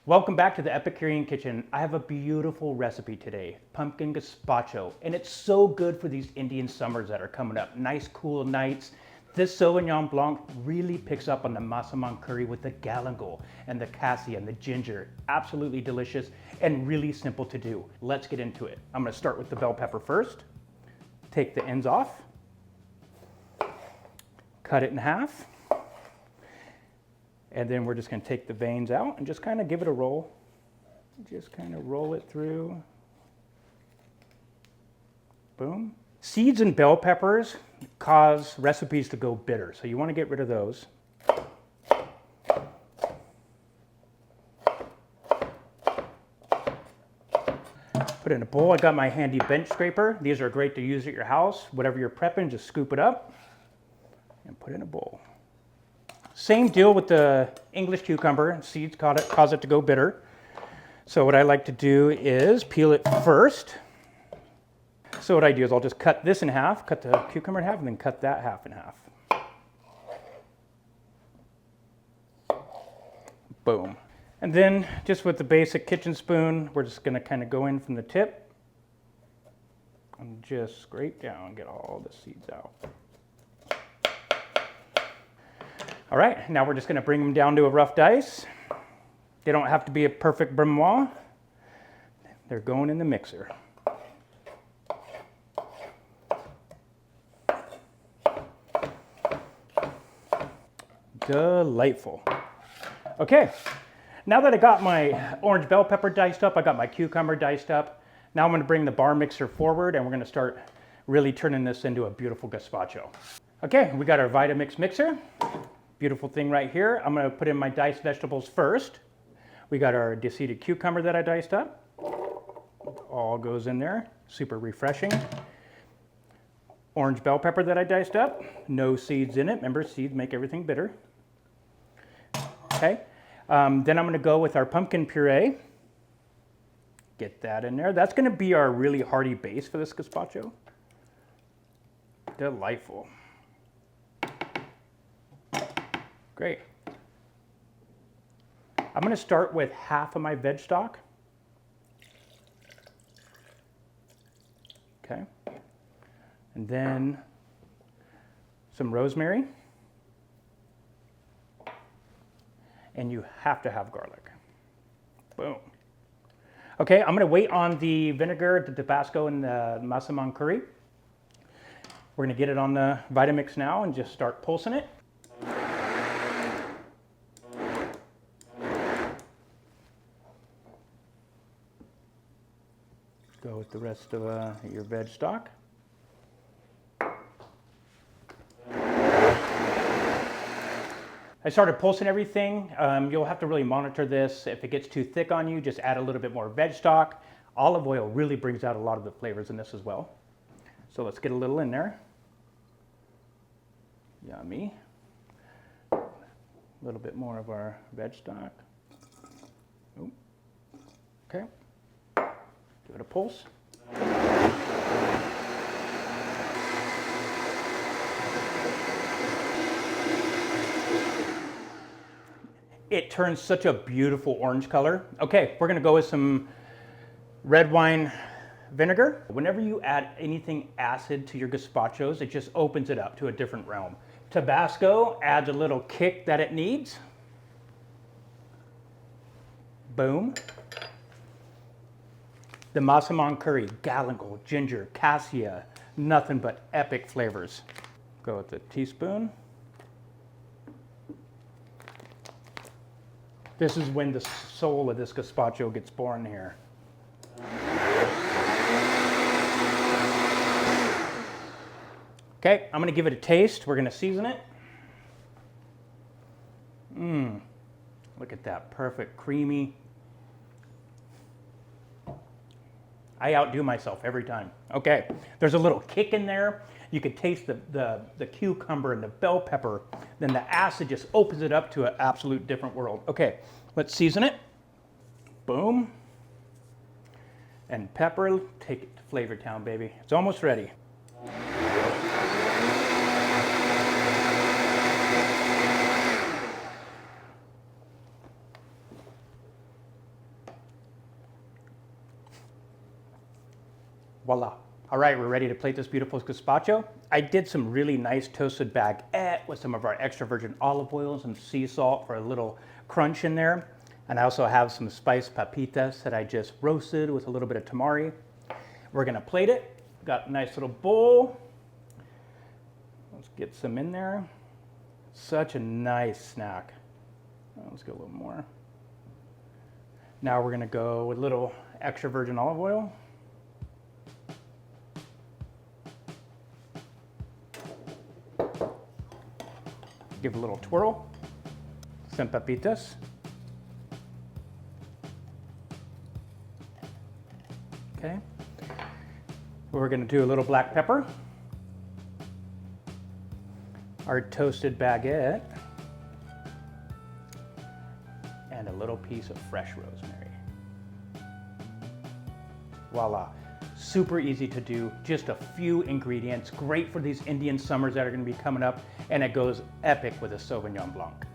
Welcome back to the Epicurean Kitchen. I have a beautiful recipe today, pumpkin gazpacho, and it's so good for these Indian summers that are coming up. Nice cool nights. This Sauvignon Blanc really picks up on the Massaman Curry with the galangal and the cassia and the ginger. Absolutely delicious and really simple to do. Let's get into it. I'm gonna start with the bell pepper first. Take the ends off. Cut it in half. And then we're just going to take the veins out and just kind of give it a roll. Just kind of roll it through. Boom. Seeds and bell peppers cause recipes to go bitter, so you want to get rid of those. Put it in a bowl. I got my handy bench scraper. These are great to use at your house. Whatever you're prepping, just scoop it up and put it in a bowl. Same deal with the English cucumber. Seeds cause it to go bitter. So what I like to do is peel it first. So what I do is I'll just cut this in half, cut the cucumber in half, and then cut that half in half. Boom. And then just with the basic kitchen spoon, we're just going to kind of go in from the tip and just scrape down, get all the seeds out. All right, now we're just going to bring them down to a rough dice. They don't have to be a perfect brunoise. They're going in the mixer. Delightful. Okay, now that I got my orange bell pepper diced up, I got my cucumber diced up. Now I'm going to bring the bar mixer forward and we're going to start really turning this into a beautiful gazpacho. Okay, we got our Vitamix mixer. Beautiful thing right here. I'm going to put in my diced vegetables first. We got our de-seeded cucumber that I diced up. All goes in there. Super refreshing. Orange bell pepper that I diced up. No seeds in it. Remember, seeds make everything bitter. Okay. Then I'm going to go with our pumpkin puree. Get that in there. That's going to be our really hearty base for this gazpacho. Delightful. Great. I'm going to start with half of my veg stock. Okay. And then some rosemary. And you have to have garlic. Boom. Okay, I'm going to wait on the vinegar, the Tabasco, and the Massaman curry. We're going to get it on the Vitamix now and just start pulsing it. Go with the rest of your veg stock. I started pulsing everything. You'll have to really monitor this. If it gets too thick on you, just add a little bit more veg stock. Olive oil really brings out a lot of the flavors in this as well. So let's get a little in there. Yummy. A little bit more of our veg stock. Ooh. Okay. Give it a pulse. It turns such a beautiful orange color. Okay, we're gonna go with some red wine vinegar. Whenever you add anything acid to your gazpachos, it just opens it up to a different realm. Tabasco adds a little kick that it needs. Boom. The Massaman curry, galangal, ginger, cassia, nothing but epic flavors. Go with a teaspoon. This is when the soul of this gazpacho gets born here. Okay, I'm gonna give it a taste. We're gonna season it. Look at that, perfect, creamy. I outdo myself every time. Okay, there's a little kick in there. You can taste the cucumber and the bell pepper. Then the acid just opens it up to an absolute different world. Okay, let's season it. Boom. And pepper, take it to Flavor Town, baby. It's almost ready. Voila. All right, we're ready to plate this beautiful gazpacho. I did some really nice toasted baguette with some of our extra virgin olive oil and some sea salt for a little crunch in there. And I also have some spiced papitas that I just roasted with a little bit of tamari. We're gonna plate it. Got a nice little bowl. Let's get some in there. Such a nice snack. Let's get a little more. Now we're gonna go with a little extra virgin olive oil. Give a little twirl. Some papitas. Okay. We're gonna do a little black pepper. Our toasted baguette. And a little piece of fresh rosemary. Voila. Super easy to do, just a few ingredients, great for these Indian summers that are gonna be coming up, and it goes epic with a Sauvignon Blanc.